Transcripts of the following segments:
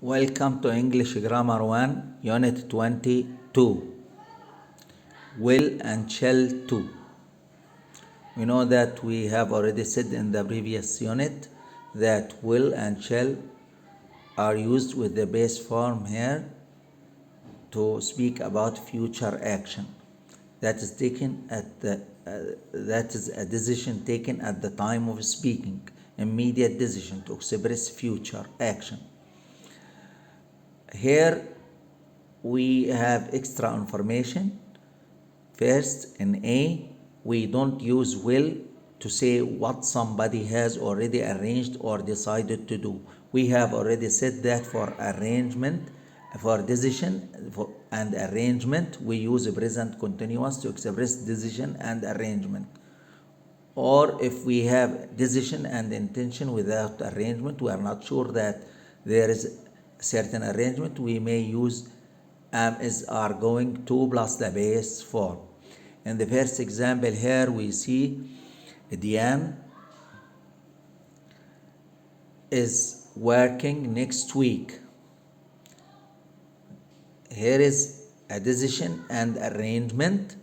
Welcome to English Grammar 1, Unit 22. Will and shall to. We know that we have already said in the previous unit that will and shall are used with the base form here to speak about future action. That is a decision taken at the time of speaking, immediate decision to express future action. Here we have extra information. First, in A, we don't use will to say what somebody has already arranged or decided to do. We have already said that for arrangement, for decision and arrangement, we use present continuous to express decision and arrangement. Or if we have decision and intention without arrangement, we are not sure that there is a certain arrangement, we may use is are going to plus the base form. In the first example here we see Diane is working next week. Here is a decision and arrangement.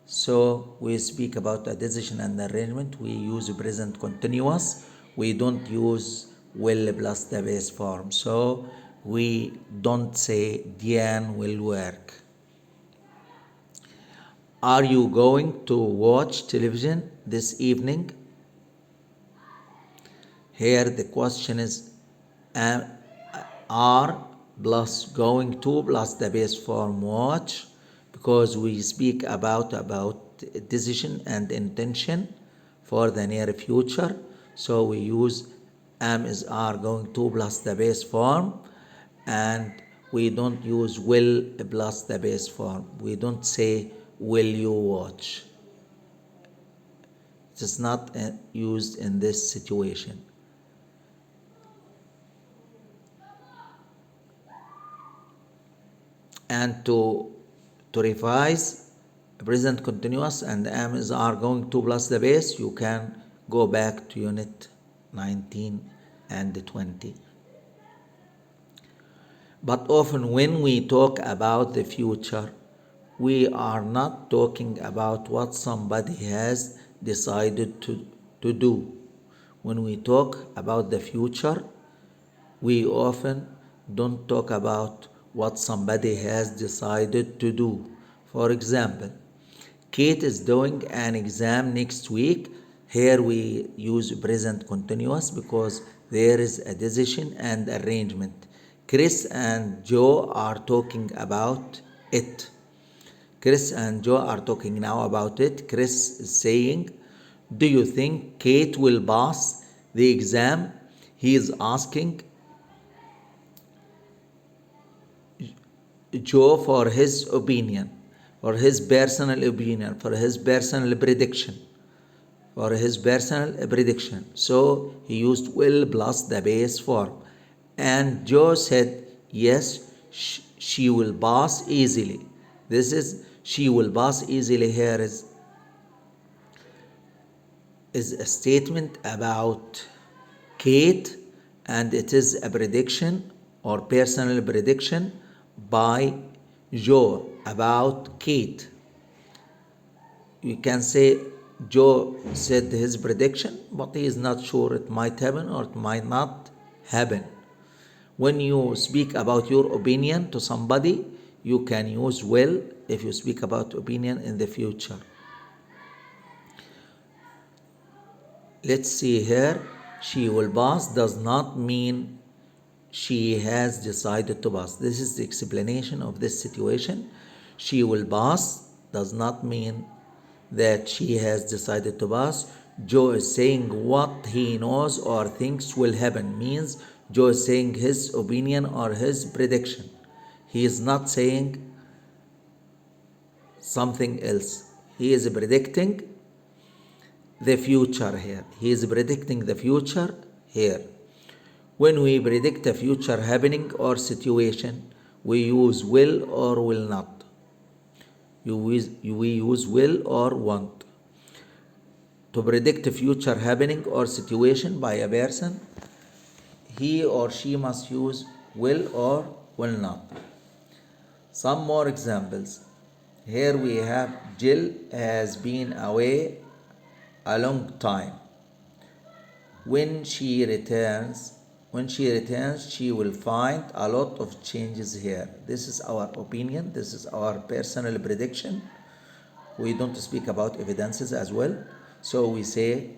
So we speak about a decision and arrangement. We use present continuous. We don't use will plus the base form. So we don't say Diane will work. Are you going to watch television this evening? Here the question is are plus going to plus the base form watch, because we speak about decision and intention for the near future. So we use am is are going to plus the base form, and we don't use will plus the base form. We don't say will you watch. It is not used in this situation. And to revise present continuous and am is are going to plus the base, you can go back to unit 19 and 20. But often when we talk about the future, we are not talking about what somebody has decided to do. When we talk about the future, we often don't talk about what somebody has decided to do. For example, Kate is doing an exam next week. Here we use present continuous because there is a decision and arrangement. Chris and Joe are talking about it. Chris and Joe are talking now about it. Chris is saying, do you think Kate will pass the exam? He is asking Joe for his opinion, for his personal opinion, for his personal prediction. So he used will plus the base form. And Joe said, yes, she will pass easily. This is she will pass easily. Here is a statement about Kate, and it is a prediction or personal prediction by Joe about Kate. You can say Joe said his prediction, but he is not sure it might happen or it might not happen. When you speak about your opinion to somebody, you can use will if you speak about opinion in the future. Let's see here. She will pass does not mean she has decided to pass. This is the explanation of this situation. She will pass does not mean that she has decided to pass. Joe is saying what he knows or thinks will happen, means Joe is saying his opinion or his prediction. He is not saying something else. He is predicting the future here. He is predicting the future here. When we predict a future happening or situation, we use will or will not. We use will or want. To predict a future happening or situation by a person, he or she must use will or will not. Some more examples. Here we have Jill has been away a long time. When she returns, she will find a lot of changes here. This is our opinion. This is our personal prediction. We don't speak about evidences as well. So we say,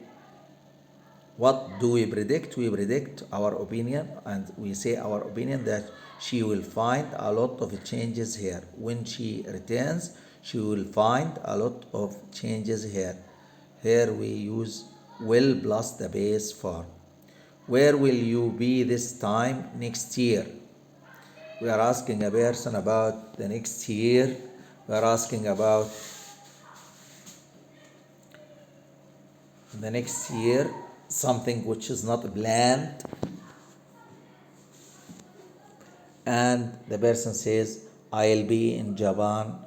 what do we predict? We predict our opinion, and we say our opinion that she will find a lot of changes here. When she returns, she will find a lot of changes here. Here we use will plus the base form. Where will you be this time next year? We are asking a person about the next year. We are asking about the next year, something which is not planned. And the person says, I'll be in Japan.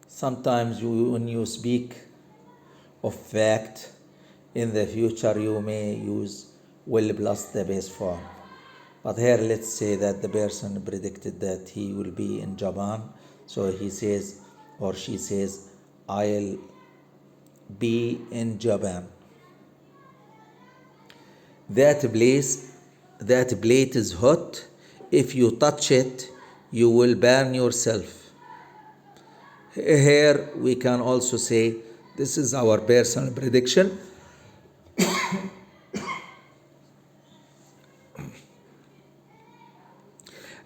Sometimes when you speak of fact in the future, you may use will plus the base form. But here let's say that the person predicted that he will be in Japan. So he says or she says, I'll be in Japan. That plate is hot. If you touch it, you will burn yourself. Here we can also say, this is our personal prediction.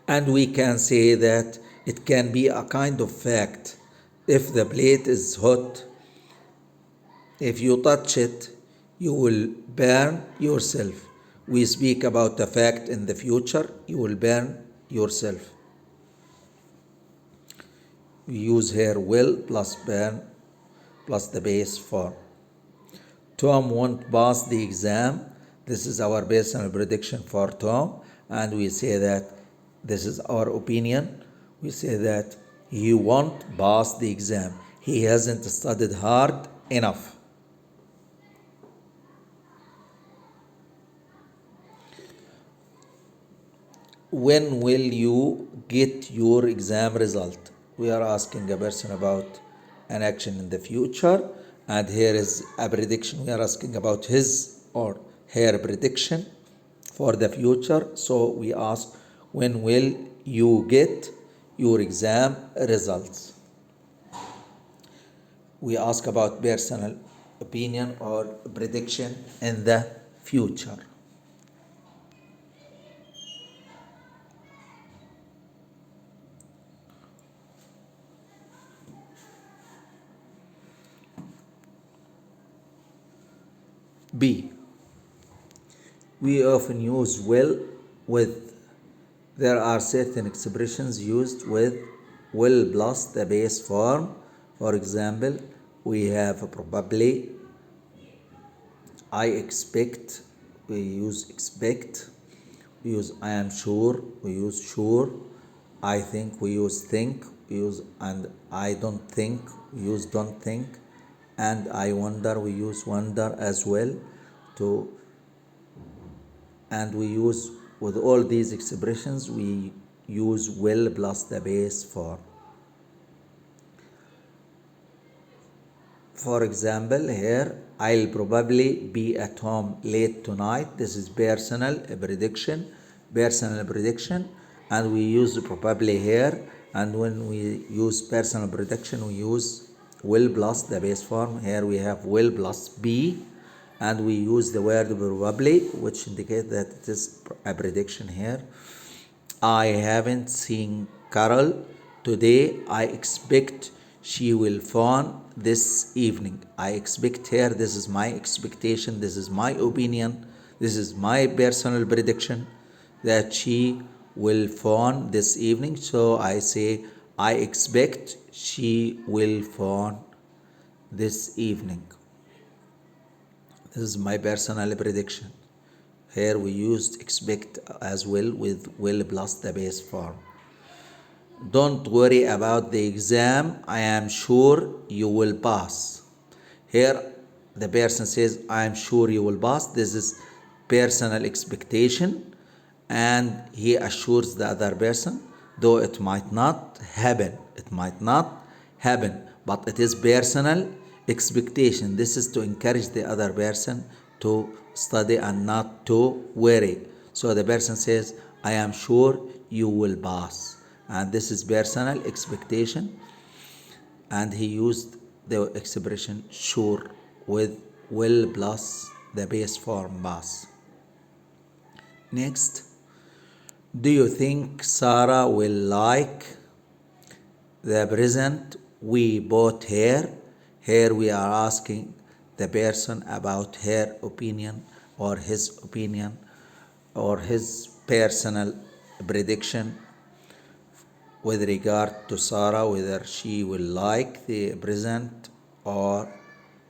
And we can say that it can be a kind of fact. If the plate is hot, if you touch it, you will burn yourself. We speak about a fact in the future, you will burn yourself. We use here will plus burn plus the base form. Tom won't pass the exam. This is our personal prediction for Tom, and we say that this is our opinion. We say that he won't pass the exam. He hasn't studied hard enough. When will you get your exam result? We are asking a person about an action in the future, and here is a prediction. We are asking about his or her prediction for the future. So we ask, when will you get your exam results? We ask about personal opinion or prediction in the future. B. We often use will with. There are certain expressions used with will plus the base form. For example, we have probably, I expect, we use expect, we use I am sure, we use sure, I think, we use think, we use and I don't think, we use don't think, and I wonder, we use wonder as well. And we use, with all these expressions, we use will plus the base form. For example, here, I'll probably be at home late tonight. This is personal prediction, and we use probably here. And when we use personal prediction, we use will plus the base form. Here we have will plus be, and we use the word probably, which indicates that it is a prediction here. I haven't seen Carol today. I expect she will phone this evening. I expect her. This is my expectation. This is my opinion. This is my personal prediction that she will phone this evening. So I say, I expect she will phone this evening. This is my personal prediction. Here we used expect as well with will plus the base form. Don't worry about the exam. I am sure you will pass. Here the person says, I am sure you will pass. This is personal expectation, and he assures the other person, though it might not happen. It might not happen, but it is personal expectation. This is to encourage the other person to study and not to worry. So the person says, I am sure you will pass. And this is personal expectation. And he used the expression sure with will plus the base form pass. Next, do you think Sarah will like the present we bought her? Here we are asking the person about her opinion or his opinion or his personal prediction with regard to Sarah, whether she will like the present or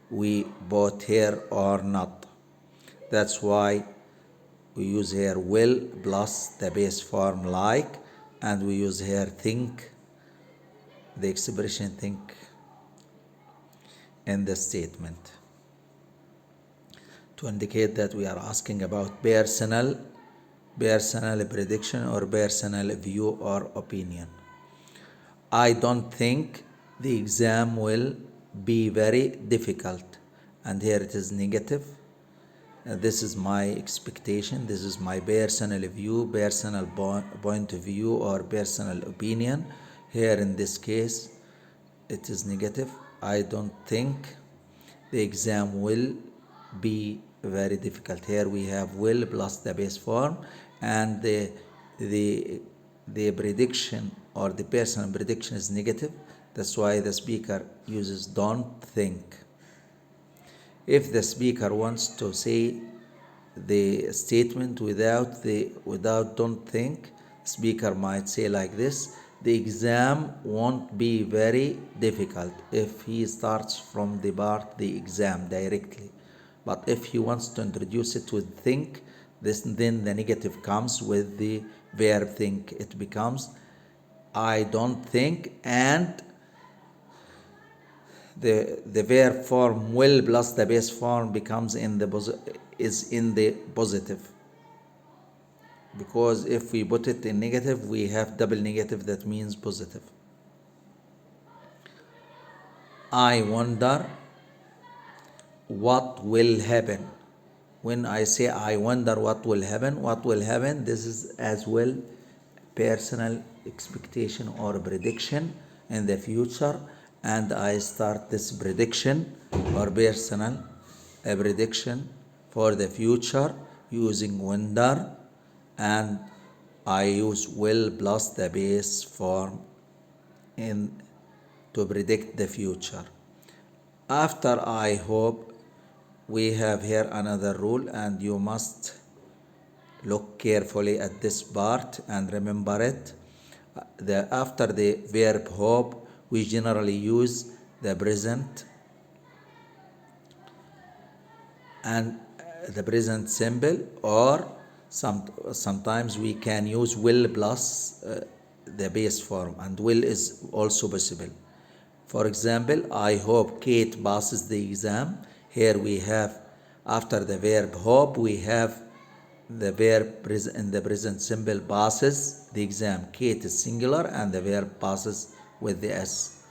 we bought her or not. That's why we use here will plus the base form like, and we use here think, the expression think in the statement to indicate that we are asking about personal prediction or personal view or opinion. I don't think the exam will be very difficult, and here it is negative. This is my expectation, this is my personal view, personal point of view or personal opinion. Here in this case it is negative. I don't think the exam will be very difficult. Here we have will plus the base form, and the prediction or the personal prediction is negative. That's why the speaker uses don't think. If the speaker wants to say the statement without don't think, speaker might say like this: the exam won't be very difficult, if he starts from the part the exam directly. But if he wants to introduce it with think, then the negative comes with the verb think. It becomes I don't think, and the verb form will plus the base form becomes is in the positive, because if we put it in negative we have double negative, that means positive. I wonder what will happen. When I say I wonder what will happen, this is as well personal expectation or prediction in the future, and I start this prediction or personal prediction for the future using wonder, and I use will plus the base form in to predict the future. After I hope, we have here another rule, and you must look carefully at this part and remember it. After the verb hope, we generally use the present and the present simple, or sometimes we can use will plus the base form, and will is also possible. For example, I hope Kate passes the exam. Here we have, after the verb hope, we have the verb in the present simple passes the exam. Kate is singular and the verb passes with the S,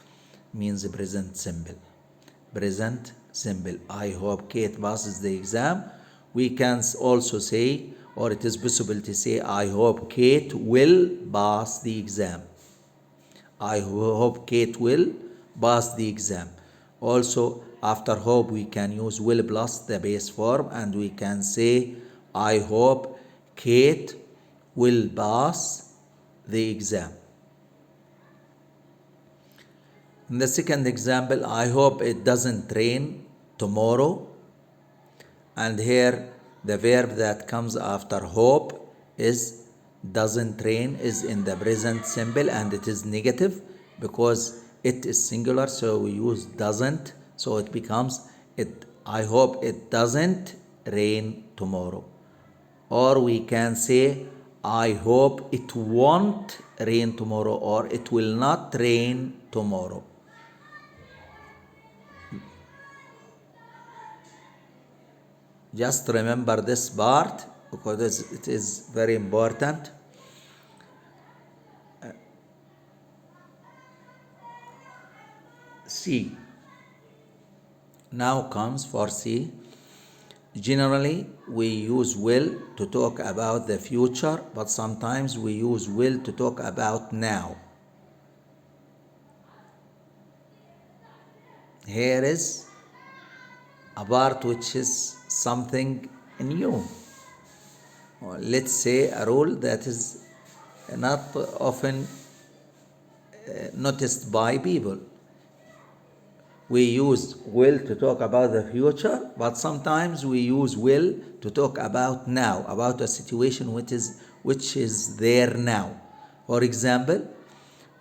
means the present simple. Present simple. I hope Kate passes the exam. We can also say, or it is possible to say, I hope Kate will pass the exam. I hope Kate will pass the exam. Also, after hope we can use will plus the base form, and we can say I hope Kate will pass the exam. In the second example, I hope it doesn't rain tomorrow, and here the verb that comes after hope is doesn't rain, is in the present simple, and it is negative because it is singular, so we use doesn't, so it becomes it. I hope it doesn't rain tomorrow. Or we can say I hope it won't rain tomorrow, or it will not rain tomorrow. Just remember this part because it is very important. C. Now comes for C. Generally, we use will to talk about the future, but sometimes we use will to talk about now. Here is a part which is something new. Or let's say a rule that is not often noticed by people. We use will to talk about the future, but sometimes we use will to talk about now, about a situation which is there now. For example,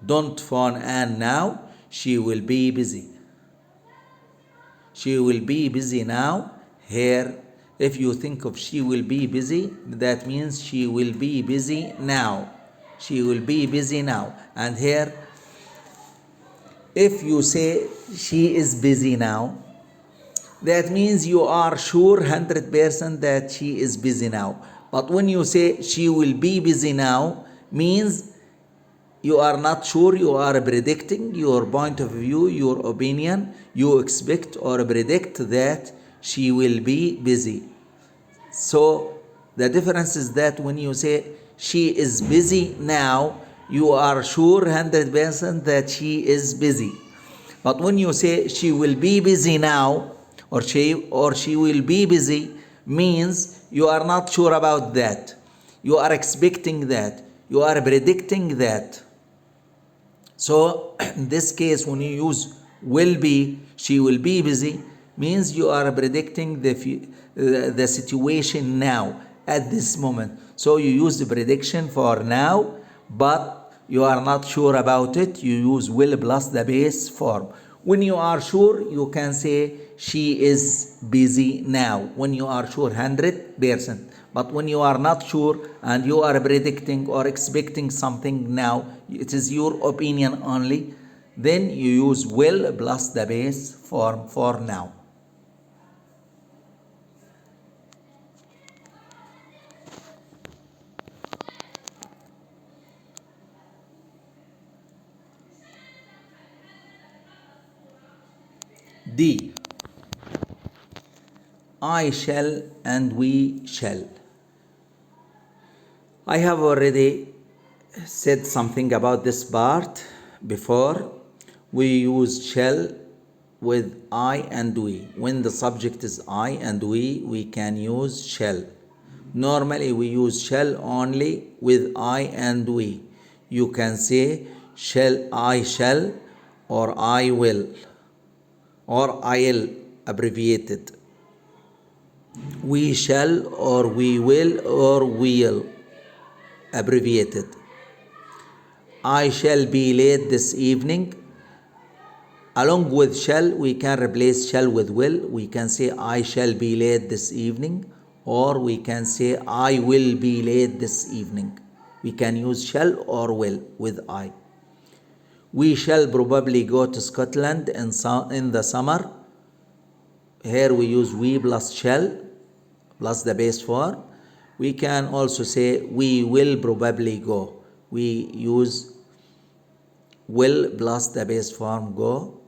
don't phone Anne now, she will be busy. She will be busy now. Here, if you think of she will be busy, that means she will be busy now. She will be busy now. And here, if you say she is busy now, that means you are sure 100% that she is busy now. But when you say she will be busy now, means you are not sure, you are predicting your point of view, your opinion, you expect or predict that she will be busy. So the difference is that when you say she is busy now, you are sure 100% that she is busy. But when you say she will be busy now, or she will be busy, means you are not sure about that. You are expecting that. You are predicting that. So in this case, when you use will be, she will be busy, means you are predicting the situation now, at this moment. So you use the prediction for now, but you are not sure about it. You use will plus the base form. When you are sure, you can say she is busy now. When you are sure 100%. But when you are not sure and you are predicting or expecting something now, it is your opinion only, then you use will plus the base form for now. D. I shall and we shall. I have already said something about this part before. We use shall with I and we. When the subject is I and we can use shall. Normally we use shall only with I and we. You can say I shall or I will or I'll abbreviated. We shall or we will or we'll abbreviated. I shall be late this evening. Along with shall, we can replace shall with will. We can say I shall be late this evening, or we can say I will be late this evening. We can use shall or will with I. We shall probably go to Scotland in the summer. Here we use we plus shall plus the base form. We can also say we will probably go. We use will plus the base form go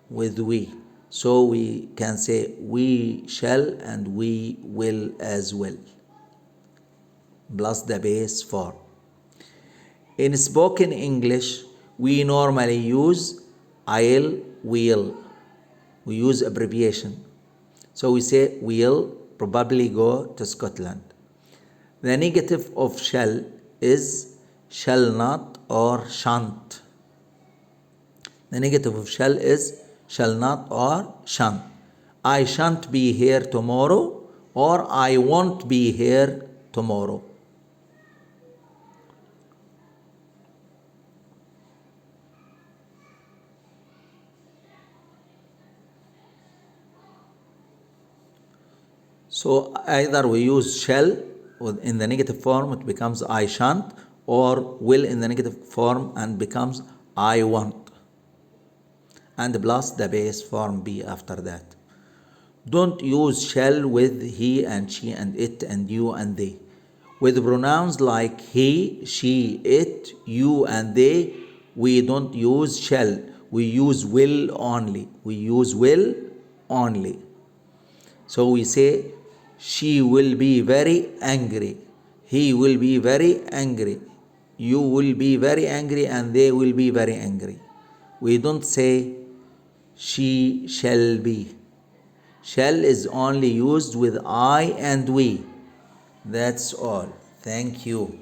with we. So we can say we shall and we will as well, plus the base form. In spoken English, we normally use I'll, will. We use abbreviation. So we say we'll probably go to Scotland. The negative of shall is shall not or shan't. The negative of shall is shall not or shan't. I shan't be here tomorrow, or I won't be here tomorrow. So either we use shall in the negative form, it becomes I shan't, or will in the negative form and becomes I won't, and plus the base form be after that. Don't use shall with he and she and it and you and they. With pronouns like he, she, it, you, and they, we don't use shall. We use will only. We use will only. So we say, she will be very angry. He will be very angry. You will be very angry, and they will be very angry. We don't say, she shall be. Shall is only used with I and we. That's all. Thank you.